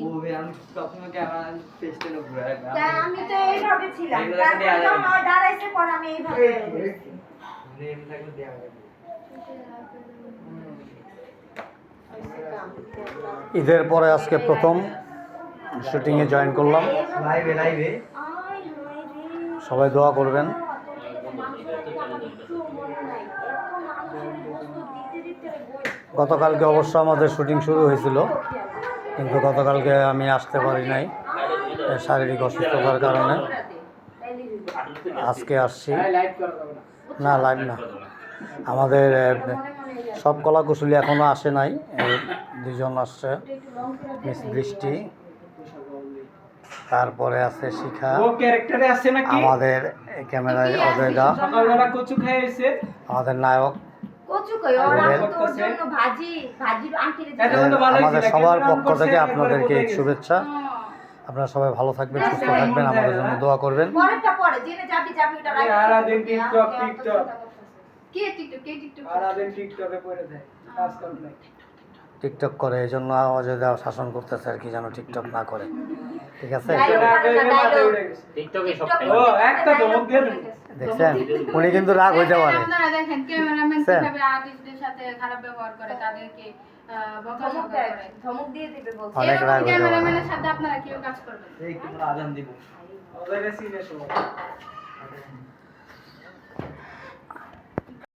ওবে আমি সবসময় ক্যামেরা পেছনে ঘুরে রাখবো। আমি তো এইভাবে ছিলাম, তারপরে যখন ওই দাঁড়াইছে পর আমি এইভাবে নেম থাকলে দেয়া যাবে। ঈদের পরে আজকে প্রথম শুটিংয়ে জয়েন করলাম। লাইভে লাইভে সবাই দোয়া করবেন। গতকালকে অবশ্য আমাদের শুটিং শুরু হয়েছিল, কিন্তু গতকালকে আমি আসতে পারি নাই শারীরিক অসুস্থতার কারণে। আজকে আসছি। না, লাইভ না, আমাদের সব কলাকুশলী এখনও আসে নাই, দুজন আসছে, মিস বৃষ্টি, তারপরে আছে শিখা, ও ক্যারেক্টারে আছে নাকি? আমাদের ক্যামেরায় অজয়দা, সকালবেলা কচু খাইছে, আমাদের নায়ক। কচু কই ওরা তোর জন্য ভাজি আন্টিরে আমাদের সবার পক্ষ থেকে আপনাদেরকে শুভেচ্ছা। আপনারা সবাই ভালো থাকবেন, সুস্থ থাকবেন, আমাদের জন্য দোয়া করবেন। পরেরটা পরে জেনে যাবি ওটা রাইট। সারা দিন টিকটক কে টিকটক সারা দিন টিকটকে পড়ে থাকে, কাজ কাম নাই। টিকটক করে, এই জন্য অজয়দা শাসন করতেছে আর কি, যেন টিকটক না করে, ঠিক আছে? টিকটকে সব ও একটা ধমক দিয়ে দেন। দেখছেন, উনি কিন্তু রাগ হইতে পারে। আপনারা দেখেন ক্যামেরাম্যান কিভাবে আর্টিস্টদের সাথে খারাপ ব্যবহার করে, তাদেরকে বকাঝকা করে। ধমক দিয়ে দিবে বলছে। অনেক রাগ হইতে পারে। ক্যামেরাম্যানের সাথে আপনারা কেউ কাজ করবেন? এই তোমরা আজান দিব। ওদের সিনে শো